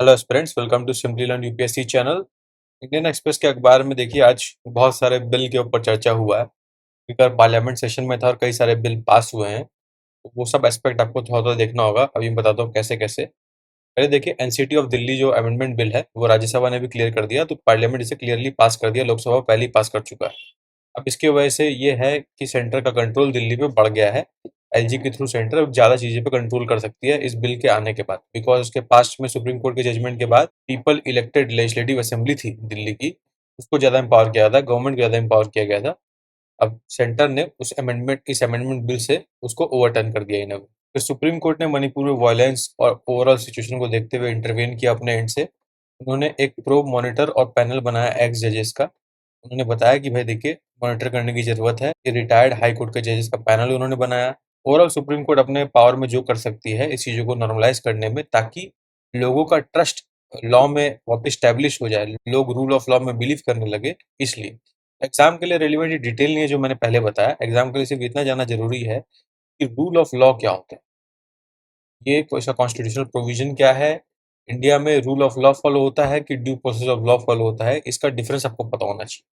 Hello friends, welcome to simply learn UPSC channel. Indian Express के अखबार में देखिए आज बहुत सारे बिल के ऊपर चर्चा हुआ है क्योंकि पार्लियामेंट सेशन में था और कई सारे बिल पास हुए हैं। तो वो सब एस्पेक्ट आपको थोड़ा थोड़ा देखना होगा। अभी मैं बताता हूँ कैसे कैसे। पहले देखिए, एनसीटी ऑफ दिल्ली जो अमेंडमेंट बिल है वो राज्यसभा ने भी क्लियर कर दिया, तो पार्लियामेंट इसे क्लियरली पास कर दिया। लोकसभा पहले ही पास कर चुका है। अब इसकी वजह से ये है कि सेंटर का कंट्रोल दिल्ली पे बढ़ गया है। एलजी के थ्रू सेंटर अब ज़्यादा चीज़ें पे कंट्रोल कर सकती है इस बिल के आने के बाद, बिकॉज उसके पास्ट में सुप्रीम कोर्ट के जजमेंट के बाद पीपल इलेक्टेड लेजिस्लेटिव असेंबली थी दिल्ली की, उसको ज़्यादा एम्पावर किया था, गवर्नमेंट को ज़्यादा एम्पावर किया गया था। अब सेंटर ने इस अमेंडमेंट बिल से उसको ओवरटर्न कर दिया इन्होंने। फिर सुप्रीम कोर्ट ने मणिपुर में वायलेंस और ओवरऑल सिचुएशन को देखते हुए इंटरवेन किया अपने एंड से। उन्होंने एक प्रोब मॉनिटर और पैनल बनाया एक्स जजेस का। उन्होंने बताया कि भाई देखिए, मॉनिटर करने की ज़रूरत है। ये रिटायर्ड हाई कोर्ट के जजेस का पैनल उन्होंने बनाया। ओवरऑल सुप्रीम कोर्ट अपने पावर में जो कर सकती है इस चीज़ों को नॉर्मलाइज़ करने में, ताकि लोगों का ट्रस्ट लॉ में वापस स्टैब्लिश हो जाए, लोग रूल ऑफ लॉ में बिलीव करने लगे। इसलिए एग्ज़ाम के लिए रेलेवेंट ये डिटेल नहीं है जो मैंने पहले बताया। एग्ज़ाम के लिए सिर्फ इतना जानना ज़रूरी है कि रूल ऑफ लॉ क्या होता है, ये इसका कॉन्स्टिट्यूशनल प्रोविज़न क्या है, इंडिया में रूल ऑफ लॉ फॉलो होता है कि due process of law follow होता है, इसका डिफरेंस आपको पता होना चाहिए।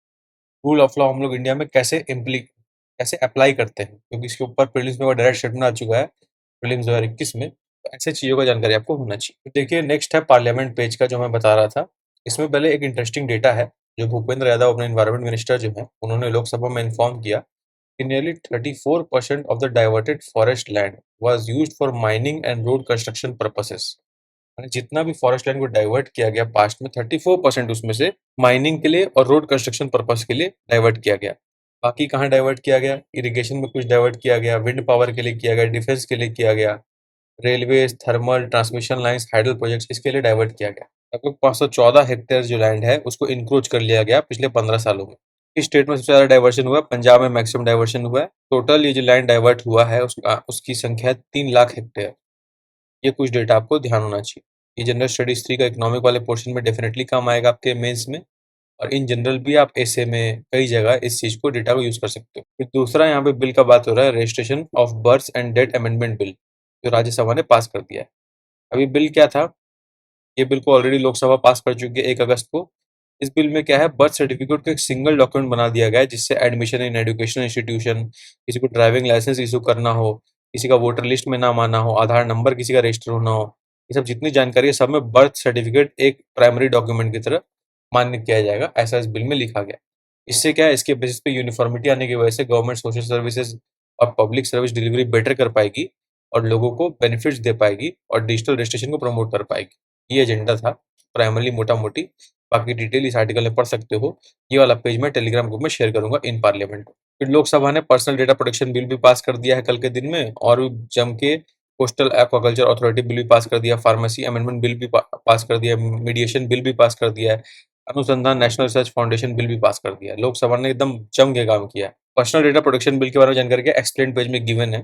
रूल ऑफ लॉ हम लोग इंडिया में कैसे अप्लाई करते हैं, क्योंकि इसके ऊपर प्रीलिम्स में वो डायरेक्ट स्टेटमेंट आ चुका है प्रीलिम्स 2021 में। तो ऐसे चीज़ों का जानकारी आपको होना चाहिए। तो देखिए, नेक्स्ट है पार्लियामेंट पेज का जो मैं बता रहा था। इसमें पहले एक इंटरेस्टिंग डेटा है जो भूपेंद्र यादव अपने एनवायरमेंट मिनिस्टर जो है उन्होंने लोकसभा में इन्फॉर्म किया कि nearly 34% of the diverted forest land was used for mining and road construction purposes. यानी जितना भी फॉरेस्ट लैंड को डाइवर्ट किया गया पास्ट में, 34% उसमें से माइनिंग के लिए और रोड कंस्ट्रक्शन पर्पस के लिए डाइवर्ट किया गया। बाकी कहाँ डाइवर्ट किया गया? इरिगेशन में कुछ डाइवर्ट किया गया, विंड पावर के लिए किया गया, डिफेंस के लिए किया गया, railway, thermal, transmission lines, hydel projects, इसके लिए डाइवर्ट किया गया। लगभग 514 हेक्टेयर जो लैंड है उसको इंक्रोच कर लिया गया पिछले 15 सालों में। इस स्टेट में सबसे ज्यादा डाइवर्शन हुआ, पंजाब में मैक्सिमम डाइवर्शन हुआ है। टोटल ये जो लैंड डाइवर्ट हुआ है उसकी संख्या है 3 लाख हेक्टेयर। ये कुछ डेटा आपको ध्यान होना चाहिए। ये जनरल स्टडीज 3 का इकोनॉमिक वाले पोर्शन में डेफिनेटली काम आएगा आपके मेंस में, और इन जनरल भी आप ऐसे में कई जगह इस चीज को डेटा को यूज कर सकते हो। फिर दूसरा यहाँ पे बिल का बात हो रहा है, registration of birth and death amendment bill, जो राज्यसभा ने पास कर दिया है। अभी बिल क्या था? ये बिल को ऑलरेडी लोकसभा पास कर चुकी है 1 अगस्त को। इस बिल में क्या है, बर्थ सर्टिफिकेट को एक सिंगल डॉक्यूमेंट बना दिया गया है, जिससे एडमिशन इन एजुकेशन इंस्टीट्यूशन, किसी को ड्राइविंग लाइसेंस इशू करना हो, किसी का वोटर लिस्ट में नाम आना हो, आधार नंबर किसी का रजिस्टर होना हो, ये सब जितनी जानकारी है सब में बर्थ सर्टिफिकेट एक प्राइमरी डॉक्यूमेंट की तरह मान्य किया जाएगा, ऐसा इस बिल में लिखा गया। इससे क्या है, इसके बेसिस पे यूनिफॉर्मिटी आने की वजह से गवर्नमेंट सोशल सर्विसेज और पब्लिक सर्विस डिलीवरी बेटर कर पाएगी और लोगों को बेनिफिट्स दे पाएगी और डिजिटल रजिस्ट्रेशन को प्रमोट कर पाएगी। ये एजेंडा था प्राइमरली, मोटा मोटी। बाकी डिटेल इस आर्टिकल में पढ़ सकते हो। ये वाला पेज मैं टेलीग्राम ग्रुप में शेयर करूंगा इन पार्लियामेंट। फिर लोकसभा ने पर्सनल डेटा प्रोटेक्शन बिल भी पास कर दिया है कल के दिन में, और जम के कोस्टल एक्वाकल्चर अथॉरिटी बिल भी पास कर दिया, फार्मेसी अमेंडमेंट बिल भी पास कर दिया, मीडिएशन बिल भी पास कर दिया है, अनुसंधान नेशनल रिसर्च फाउंडेशन बिल भी पास कर दिया है। लोकसभा ने एकदम जम के काम किया है। पर्सनल डेटा प्रोटेक्शन बिल के बारे में जानकारी क्या एक्सप्लेन पेज में गिवन है,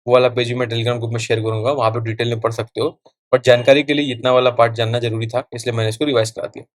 वो वाला पेज भी मैं टेलीग्राम ग्रुप में शेयर करूंगा, वहां पे डिटेल में पढ़ सकते हो। बट जानकारी के लिए इतना वाला पार्ट जानना जरूरी था, इसलिए मैंने इसको रिवाइज करा दिया।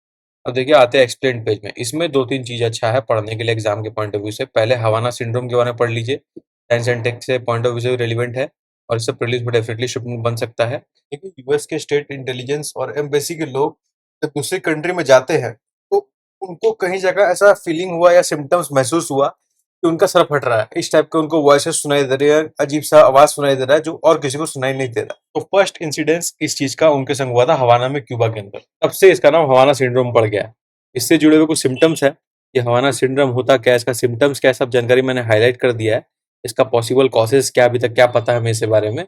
अब देखिए, आते हैं एक्सप्लेन पेज में। इसमें दो तीन चीज अच्छा है पढ़ने के लिए एग्जाम के पॉइंट ऑफ व्यू से। पहले हवाना सिंड्रोम के बारे में पढ़ लीजिए, साइंस एंड टेक से पॉइंट ऑफ व्यू से रेलिवेंट है, और इससे प्रीलिम्स में डेफिनेटली स्टूडेंट बन सकता है। क्योंकि यूएस के स्टेट इंटेलिजेंस और एम्बेसी के लोग जब दूसरी कंट्री में जाते हैं तो उनको कहीं जगह ऐसा फीलिंग हुआ या सिम्टम्स महसूस हुआ कि उनका सर फट रहा है, इस टाइप के उनको वॉइसेस सुनाई दे रही है, अजीब सा आवाज सुनाई दे रहा है जो और किसी को सुनाई नहीं दे रहा। तो फर्स्ट इंसिडेंस इस चीज का उनके संग हुआ था हवाना में, क्यूबा के अंदर। तब से इसका नाम हवाना सिंड्रोम पड़ गया। इससे जुड़े हुए कुछ सिम्टम्स है। ये हवाना सिंड्रोम होता क्या है, इसका सिम्टम्स क्या है, सब जानकारी मैंने हाईलाइट कर दिया है। इसका पॉसिबल कॉजेज क्या, अभी तक क्या पता है हमें इसके बारे में,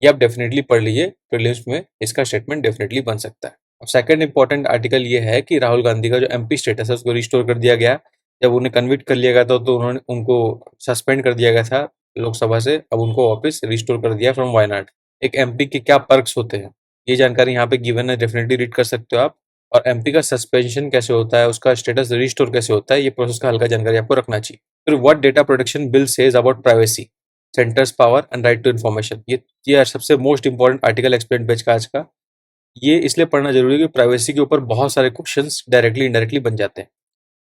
ये आप डेफिनेटली पढ़ लीजिए। प्रीलिम्स में इसका स्टेटमेंट डेफिनेटली बन सकता है। अब सेकंड इंपॉर्टेंट आर्टिकल ये है कि राहुल गांधी का जो एमपी स्टेटस है उसको रिस्टोर कर दिया गया। जब उन्हें कन्विक्ट कर लिया गया था तो उन्होंने उनको सस्पेंड कर दिया गया था लोकसभा से, अब उनको वापस रिस्टोर कर दिया फ्रॉम वायनाड। एक एमपी के क्या पर्क्स होते हैं, ये जानकारी यहाँ पे गिवन है, डेफिनेटली रीड कर सकते हो आप। और एमपी का सस्पेंशन कैसे होता है, उसका स्टेटस रिस्टोर कैसे होता है, ये प्रोसेस का हल्का जानकारी आपको रखना चाहिए। फिर what data protection bill says about privacy, centre's power and right to information, ये सबसे most important article explain page का आज का। ये इसलिए पढ़ना जरूरी है कि प्राइवेसी के ऊपर बहुत सारे क्वेश्चंस डायरेक्टली इनडायरेक्टली बन जाते हैं।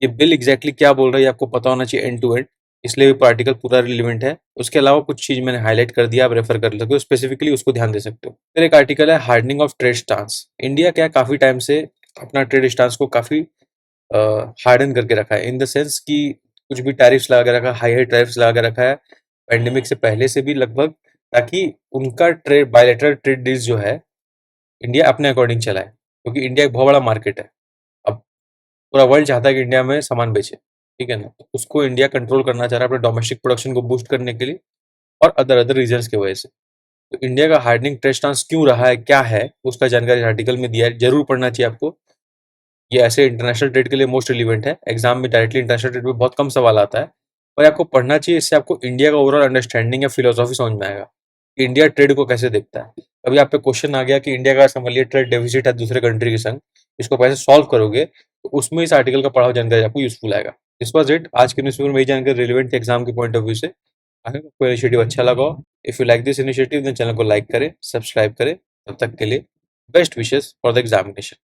ये बिल एग्जैक्टली क्या बोल रहा है ये आपको पता होना चाहिए एंड टू एंड। इसलिए वो आर्टिकल पूरा रिलेवेंट है। उसके अलावा कुछ चीज़ मैंने हाइलाइट कर दिया, आप रेफर कर सकते हो, स्पेसिफिकली उसको ध्यान दे सकते हो। फिर एक आर्टिकल है hardening of trade stance. India क्या काफ़ी टाइम से अपना ट्रेड स्टांस को काफ़ी हार्डन करके रखा है, इन द सेंस कि कुछ भी टैरिफ्स लगा के रखा है, हाई टैरिफ्स लगा के रखा है पैंडेमिक से पहले से भी लगभग, ताकि उनका ट्रेड बायलैटरल ट्रेड डील्स जो है इंडिया अपने अकॉर्डिंग चलाए, क्योंकि इंडिया एक बहुत बड़ा मार्केट है। अब पूरा वर्ल्ड चाहता है कि इंडिया में सामान बेचे, ठीक है ना? तो उसको इंडिया कंट्रोल करना चाह रहा है अपने डोमेस्टिक प्रोडक्शन को बूस्ट करने के लिए और अदर अदर रीजंस की वजह से। तो इंडिया का हार्डनिंग ट्रेड स्टांस क्यों रहा है, क्या है, उसका जानकारी आर्टिकल में दिया है, जरूर पढ़ना चाहिए आपको। ये ऐसे इंटरनेशनल ट्रेड के लिए मोस्ट रिलीवेंट है। एग्जाम में डायरेक्टली इंटरनेशनल ट्रेड में बहुत कम सवाल आता है, पर आपको पढ़ना चाहिए। इससे आपको इंडिया का ओवरऑल अंडरस्टैंडिंग या फिलोसॉफी समझ में आएगा कि इंडिया ट्रेड को कैसे देखता है। कभी आप पे क्वेश्चन आ गया कि इंडिया का समझ लिया ट्रेड डेफिसिट है दूसरे कंट्री के संग, इसको कैसे सॉल्व करोगे, तो उसमें इस आर्टिकल का पढ़ा हुआ जानकारी आपको यूजफुल आएगा। दिस वाज इट, आज के न्यूज़पेपर में यही जानकारी रिलेवेंट थी एग्जाम के पॉइंट ऑफ व्यू से। अगर आपको इनिशिएटिव अच्छा लगा हो, if you like this initiative, then channel को लाइक करें, सब्सक्राइब करें। तब तक के लिए best wishes for the examination.